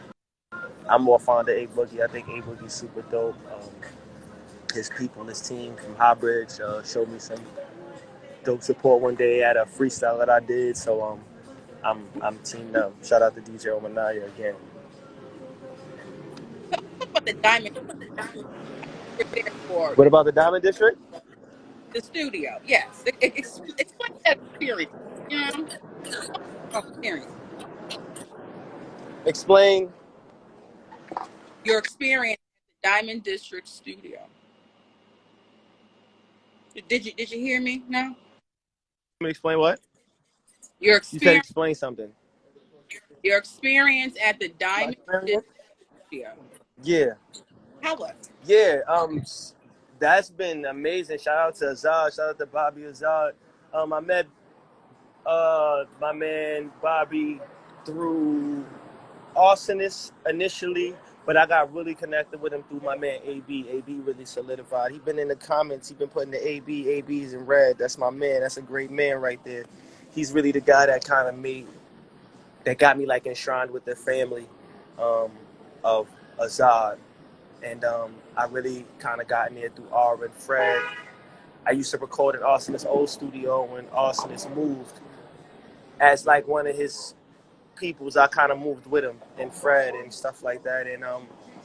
more fond of A Boogie. I think A Boogie's super dope. his people, his team from Highbridge showed me some dope support one day at a freestyle that I did. So I'm teamed up. Shout out to DJ Omanaya again. About the Diamond you're there for What about the Diamond District? the studio. Yes. Explain that experience. You know, experience. Explain. Your experience at the Diamond District studio. Did you hear me? No? Let me explain what? Your You said experience explain something. at the My Diamond experience? District studio. Yeah. How was it? Yeah. That's been amazing. Shout out to Azad. Shout out to Bobby Azad. I met my man Bobby through Arsonist initially, but I got really connected with him through my man AB. AB really solidified. He been in the comments. He been putting the ABs in red. That's my man. That's a great man right there. He's really the guy that kind of got me like enshrined with the family of Azad. And I really kind of got in there through R and Fred. I used to record in Arsonist's old studio when Arsonist moved. As like one of his peoples, I kind of moved with him and Fred and stuff like that. And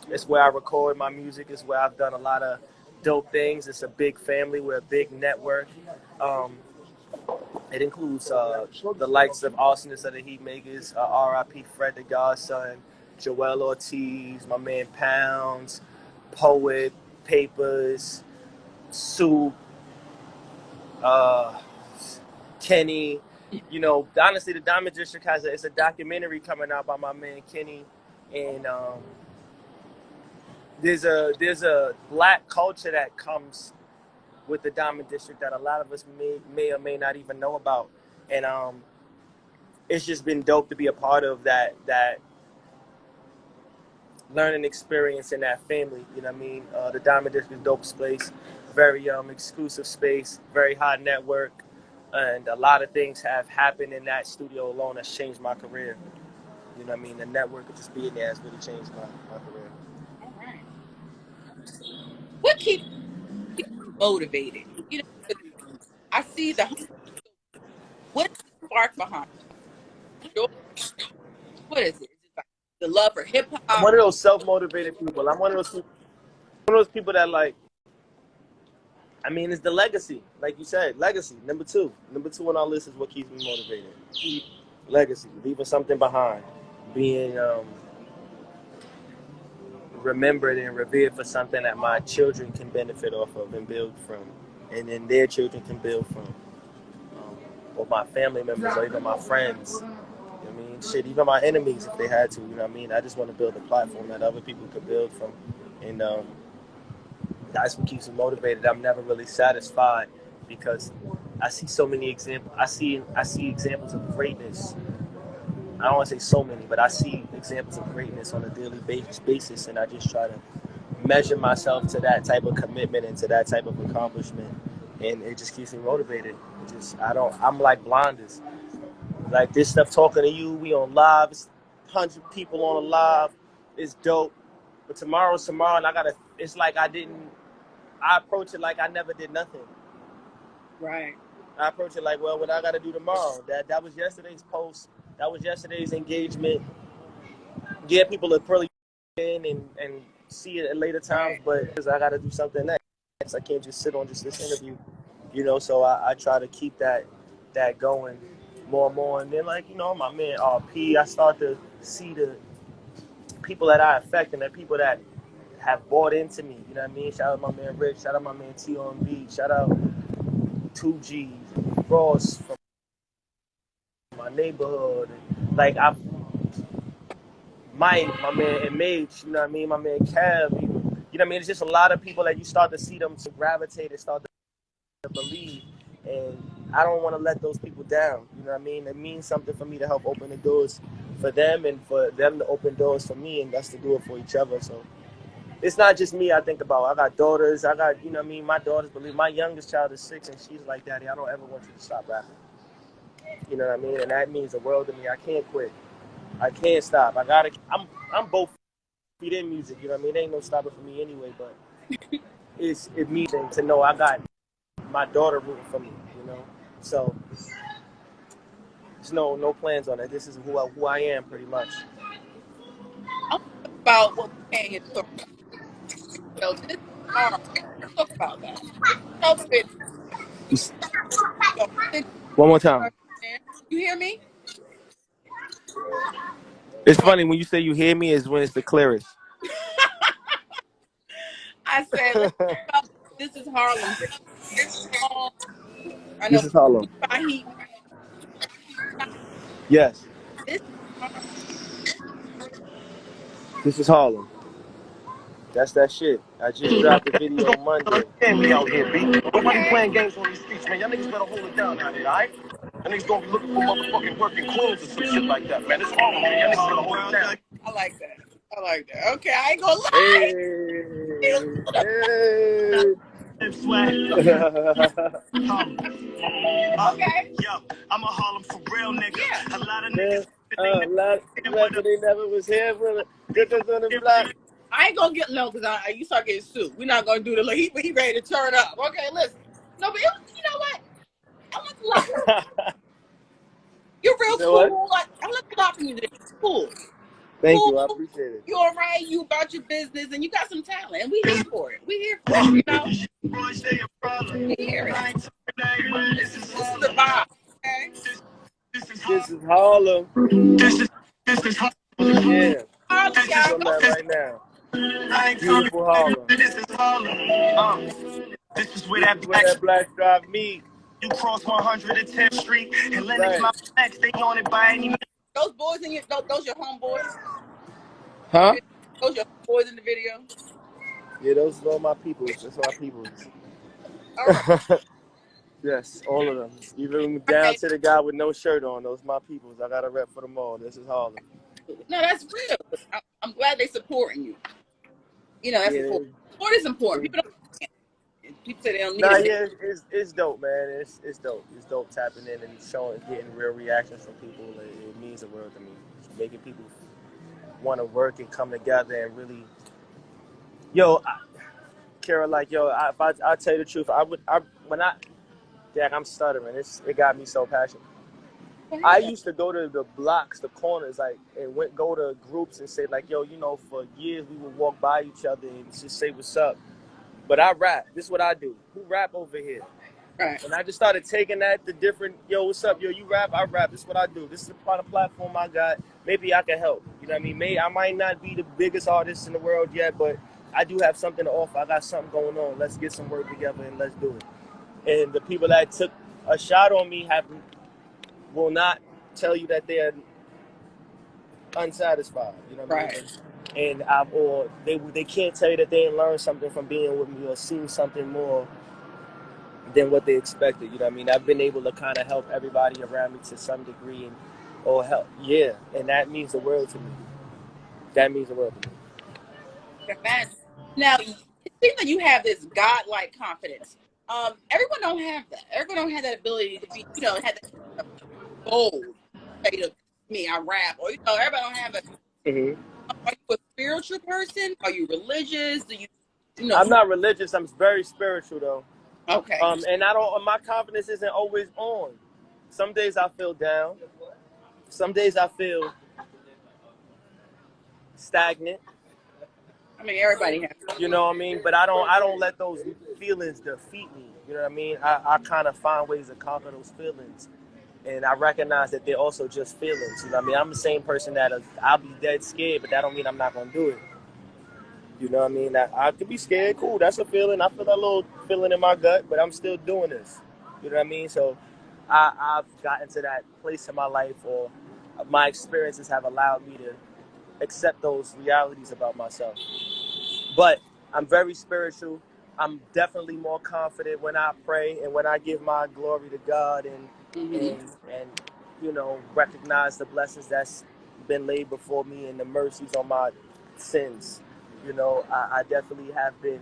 it's where I record my music. It's where I've done a lot of dope things. It's a big family. We're a big network. It includes the likes of Arsonist of the Heatmakers, R.I.P. Fred the Godson, Joel Ortiz, my man Pounds, Poet, Papers, Soup, Kenny. You know, honestly, the Diamond District it's a documentary coming out by my man Kenny, and there's a black culture that comes with the Diamond District that a lot of us may or may not even know about, and it's just been dope to be a part of that learning experience in that family. You know what I mean? The Diamond District is a dope space, very exclusive space, very high network. And a lot of things have happened in that studio alone that's changed my career. You know what I mean? The network of just being there has really changed my career. All right. What keeps you motivated? You know, I see what is the spark behind it? What is it? Is it like the love for hip I'm hop? one of those self-motivated people. I'm one of those people that like, I mean, it's the legacy. Like you said, legacy. Number two on our list is what keeps me motivated. Legacy, leaving something behind, being remembered and revered for something that my children can benefit off of and build from, and then their children can build from, or my family members, or even my friends. You know what I mean? Shit, even my enemies if they had to. You know what I mean? I just want to build a platform that other people could build from, and that's what keeps me motivated. I'm never really satisfied because I see so many examples. I see examples of greatness. I don't want to say so many, but I see examples of greatness on a daily basis, and I just try to measure myself to that type of commitment and to that type of accomplishment, and it just keeps me motivated. I'm like blinders. Like this stuff talking to you, we on live, it's 100 people on a live, it's dope. But tomorrow's tomorrow, and it's like I approach it like I never did nothing. Right. I approach it like, well, what I got to do tomorrow? That was yesterday's post. That was yesterday's engagement. Yeah, people are probably in and see it at later times, but because I got to do something next, I can't just sit on just this interview, you know. So I try to keep that going more and more. And then, like, you know, my man RP, I start to see the people that I affect and the people that have bought into me. You know what I mean? Shout out my man Rick. Shout out my man T on B. Shout out 2G, Ross from my neighborhood. And, like, Mike, my man, and Mage, you know what I mean? My man Kev, you know what I mean? It's just a lot of people that you start to see them to gravitate and start to believe. And I don't want to let those people down. You know what I mean? It means something for me to help open the doors for them and for them to open doors for me, and that's to do it for each other. So it's not just me I think about. I got daughters. I got, you know what I mean? My daughters believe. My youngest child is 6, and she's like, Daddy, I don't ever want you to stop rapping. You know what I mean? And that means the world to me. I can't quit. I can't stop. I'm both feet in music. You know what I mean? There ain't no stopping for me anyway. But it means to know I got my daughter rooting for me, you know. So there's no plans on it. This is who I am pretty much. I'm about what we're paying for. So this is hard. Talk about that. So fit. One more time. You hear me? It's funny when you say you hear me is when it's the clearest. I said, let's talk about this is Harlem. I know This is Harlem. heat. Yes. This is Harlem. This is Harlem. That's that shit. I just dropped the video Monday. Family out here, B. Nobody playing games on these streets, man. Y'all niggas better hold it down out here, alright? Y'all niggas gonna be looking for motherfucking work in Queens or some shit like that, man. It's Harlem, man. Y'all niggas better hold it down. I like that. Okay, I ain't gonna lie. Okay. Yo, I'm a Harlem for real nigga. Yeah. A lot of niggas. But they never was here with it. Get this on the block. I ain't gonna get no because you start getting sued. We're not gonna do the he ready to turn up. Okay, listen. No, but you know what? I learned a lot. You're real cool. I learned a lot from you today. Cool. Thank you. I appreciate it. You all right? You about your business and you got some talent, and we here for it. We here for it. You know. We hear it. This is the vibe. Okay. This is Harlem. This is Harlem. Yeah. Harlem, I'm y'all. at right now. Beautiful Harlem. This is Harlem. This is where that black drive meet. You cross 110th Street and Lennox my next. They on it by any means. Those boys in your those your homeboys. Huh? Those your boys in the video. Yeah, those are all my peoples. That's my peoples. All right. Yes, all of them. Even down to the guy with no shirt on. Those my peoples. I got a rep for them all. This is Harlem. No, that's real. I'm glad they supporting you. You know, that's important. Support is important. People don't. People say they don't need it. Yeah, it's dope, man. It's dope. It's dope tapping in and getting real reactions from people. It means the world to me. It's making people want to work and come together and really. Kira, like, if I tell you the truth, I'm stuttering. It got me so passionate. I used to go to the blocks, the corners, like, and go to groups and say, like, for years we would walk by each other and just say what's up. But I rap. This is what I do. Who rap over here? Right. And I just started taking that to different, what's up? You rap, I rap. This is what I do. This is the kind of platform I got. Maybe I can help. You know what I mean? I might not be the biggest artist in the world yet, but I do have something to offer. I got something going on. Let's get some work together and let's do it. And the people that took a shot on me will not tell you that they're unsatisfied. You know what I mean? And they can't tell you that they didn't learn something from being with me or seen something more than what they expected. You know what I mean? I've been able to kind of help everybody around me to some degree or help. Yeah. And that means the world to me. That means the world to me. Now, it seems like you have this godlike confidence. Everyone don't have that. Everyone don't have that ability to be, have that bold. Say to me, I rap, or everybody don't have it. Mm-hmm. Are you a spiritual person? Are you religious? Do you? I'm not religious. I'm very spiritual though. Okay. And my confidence isn't always on. Some days I feel down. Some days I feel stagnant. I mean, everybody has. You know what I mean? But I don't let those feelings defeat me. You know what I mean? I kind of find ways to conquer those feelings. And I recognize that they're also just feelings. You know what I mean? I'm the same person that I'll be dead scared, but that don't mean I'm not going to do it. You know what I mean? I could be scared. Cool. That's a feeling. I feel that little feeling in my gut, but I'm still doing this. You know what I mean? So I've gotten to that place in my life, or my experiences have allowed me to accept those realities about myself. But I'm very spiritual. I'm definitely more confident when I pray and when I give my glory to God and recognize the blessings that's been laid before me and the mercies on my sins. I definitely have been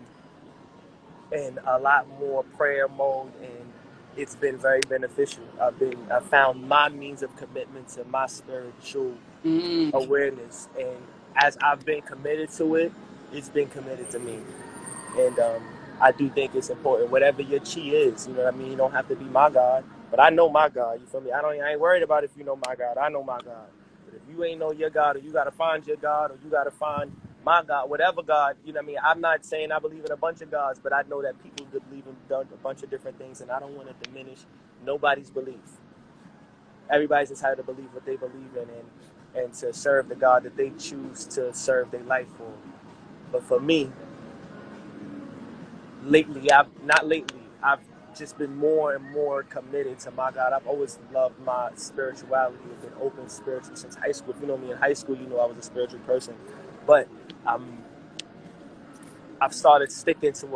in a lot more prayer mode, and it's been very beneficial. I found my means of commitment to my spiritual awareness, and as I've been committed to it, it's been committed to me. And I do think it's important. Whatever your chi is, you know what I mean? You don't have to be my God, but I know my God. You feel me? I ain't worried about if you know my God. I know my God. But if you ain't know your God, or you got to find your God, or you got to find my God, whatever God, you know what I mean? I'm not saying I believe in a bunch of gods, but I know that people believe in a bunch of different things, and I don't want to diminish nobody's belief. Everybody's entitled to believe what they believe in, and to serve the God that they choose to serve their life for. But for me, I've just been more and more committed to my God. I've always loved my spirituality. I've been open spiritually since high school. If you know me in high school, you know I was a spiritual person. But I've started sticking to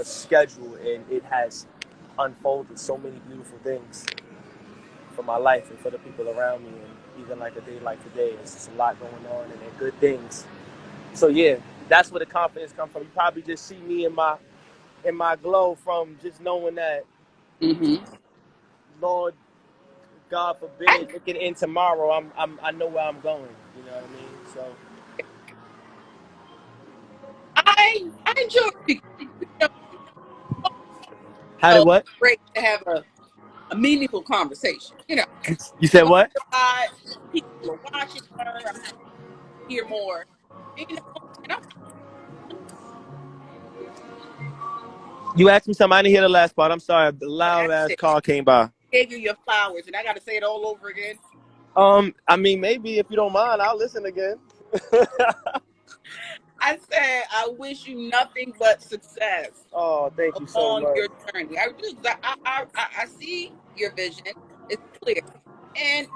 a schedule, and it has unfolded so many beautiful things for my life and for the people around me. And even like a day like today, there's just a lot going on, and they're good things. So yeah, that's where the confidence comes from. You probably just see me in my glow from just knowing that, Lord, God forbid, looking in tomorrow, I know where I'm going. You know what I mean? So I enjoy it. You know, how did so what? great to have a meaningful conversation. You know, You said what? a lot. People are watching her. I hear more. You know, and I You asked me something. I didn't hear the last part. I'm sorry. The loud ass said, car came by. gave you your flowers, and I got to say it all over again. I mean, maybe if you don't mind, I'll listen again. I said, I wish you nothing but success Oh, thank you so along much. your journey. I do. I see your vision. It's clear, and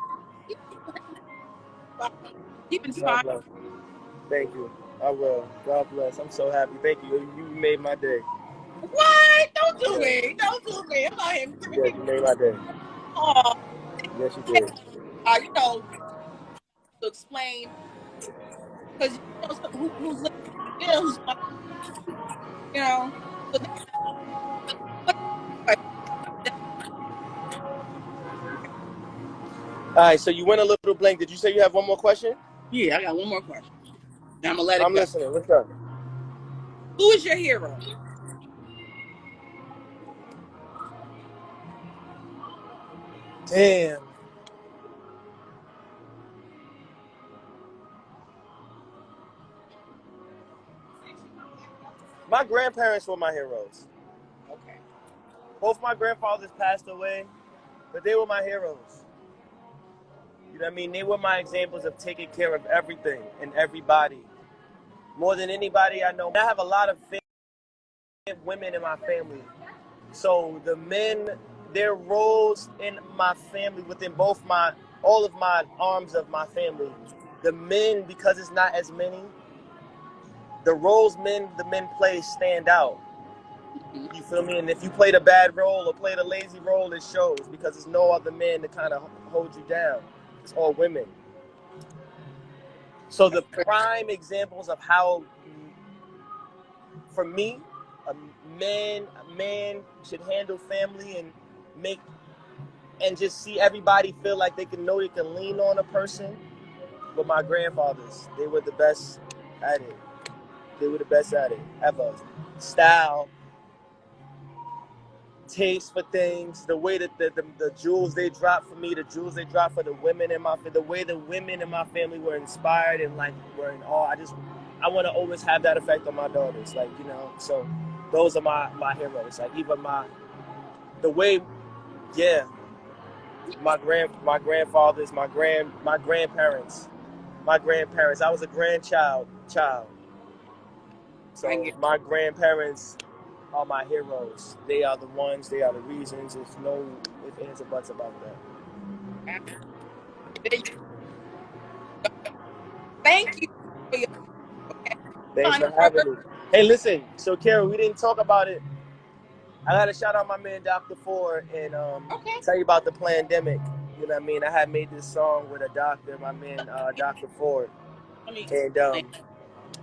keep God inspiring. bless. Thank you. I will. God bless. I'm so happy. Thank you. You made my day. What? Don't do Yeah. me. Don't do me. I'm not here giving Yes, people. you made my day. Oh, Yes, you did. you know, to explain because you know who's listening. You know who's watching. You know. So that's All right, so you went a little blank. Did you say you have one more question? yeah. I got one more question. And I'm gonna let it I'm go. listening. What's up? Who is your hero? Damn. My grandparents were my heroes. Okay. Both my grandfathers passed away, but they were my heroes. You know what I mean? They were my examples of taking care of everything and everybody. More than anybody I know. I have a lot of women in my family. So the men, their roles in my family, within all of my arms of my family, the men, because it's not as many, the roles the men play stand out. You feel me? And if you played a bad role or played a lazy role, it shows because there's no other men to kind of hold you down. It's all women. So the prime examples of how, for me, a man should handle family and make and just see everybody feel like they can lean on a person. But my grandfathers, they were the best at it. They were the best at it ever. Style, taste for things, the way that the jewels they dropped for me, the jewels they dropped for the women the way the women in my family were inspired and like were in awe. I want to always have that effect on my daughters, like, you know. So those are my heroes. Like even the way, yeah, my grandfathers, my grandparents. I was a child. I So get my grandparents are my heroes. They are the ones, they are the reasons. There's no ifs, ands, or buts about that. it. Thank you for your okay. Thanks Kind for having word. me. Hey, listen, so Kara, we didn't talk about it. I gotta shout out my man Dr. Ford and Okay. tell you about the pandemic. You know what I mean? I had made this song with a doctor, my man Dr. Ford. Let me And explain.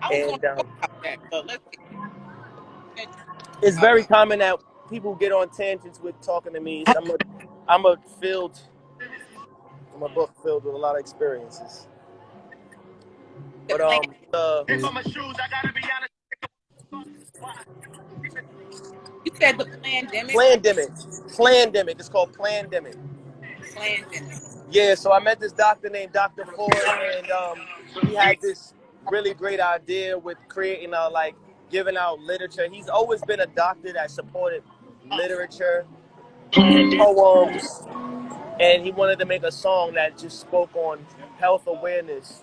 I was going to and talk about that, but let's get it's very common that people get on tangents with talking to me. So I'm a book filled with a lot of experiences. the But plan. uh, Here's on my shoes, I gotta be honest. said the pandemic. Plandemic. It's called Plandemic. Pandemic. Yeah, so I met this doctor named Dr. Ford, and he had this really great idea with creating like giving out literature. He's always been a doctor that supported literature, poems, and he wanted to make a song that just spoke on health awareness.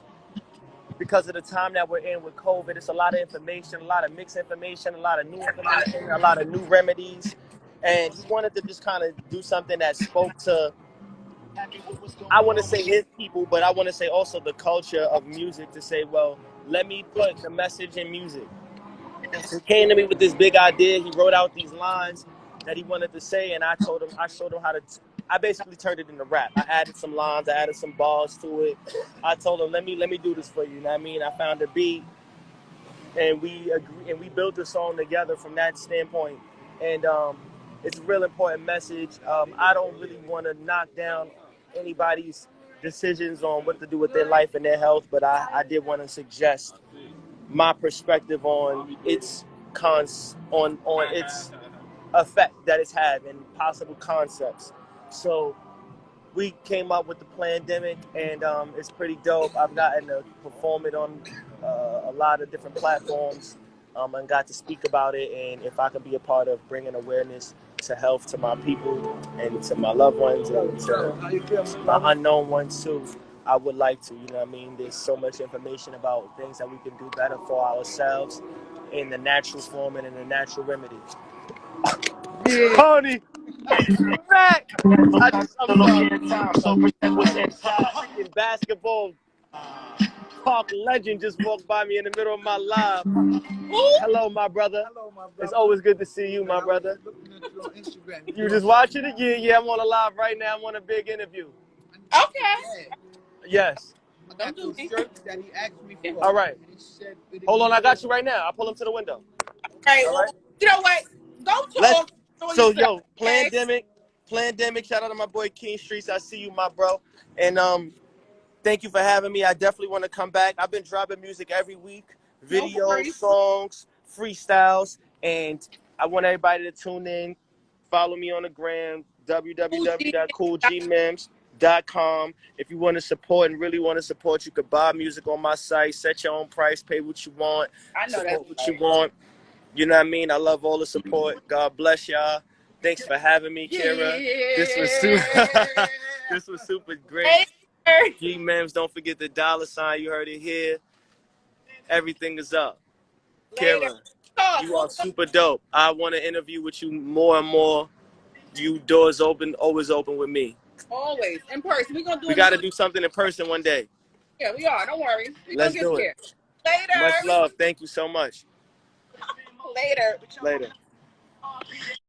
Because of the time that we're in with COVID, it's a lot of information, a lot of mixed information, a lot of new information, a lot of new remedies, and he wanted to just kind of do something that spoke to, I want to say his people, but I want to say also the culture of music, to say, well, let me put the message in music. So he came to me with this big idea. He wrote out these lines that he wanted to say, and I showed him how to, I basically turned it into rap. I added some lines, I added some bars to it. I told him, let me do this for you. You know what I mean? I found a beat, and we built the song together from that standpoint. And it's a real important message. I don't really want to knock down anybody's decisions on what to do with their life and their health, but I did want to suggest my perspective on its on its effect that it's had and possible concepts. So we came up with the Plandemic, and it's pretty dope. I've gotten to perform it on a lot of different platforms, and got to speak about it. And if I can be a part of bringing awareness to health to my people and to my loved ones and to my unknown ones too, I would like to. You know what I mean? There's so much information about things that we can do better for ourselves in the natural form and in the natural remedy. Honey, back. I'm in basketball park legend just walked by me in the middle of my live. Hello, my brother. It's always good to see you, my brother. You just watching it? Yeah, I'm on a live right now. I'm on a big interview. Okay. Yes. Don't do me. All right. Hold on, I got you right now. I'll pull him to the window. Right. All right. You know what? Go talk. So, yo, Plandemic. Shout out to my boy King Streets. I see you, my bro. And thank you for having me. I definitely want to come back. I've been dropping music every week, videos, songs, freestyles, and I want everybody to tune in. Follow me on the gram, www.coolgmims.com. If you want to support and really want to support, you could buy music on my site, set your own price, pay what you want, support what you want. You know what I mean? I love all the support. God bless y'all. Thanks for having me, Kira. Yeah. This was super great. G Mims, don't forget the $. You heard it here. Everything is up. Kira, you are super dope. I want to interview with you more and more. You doors open, always open with me. Always in person. We got to do something in person one day. Yeah, we are. Don't worry. Let's do it. Later. Much love. Thank you so much. Later. Later.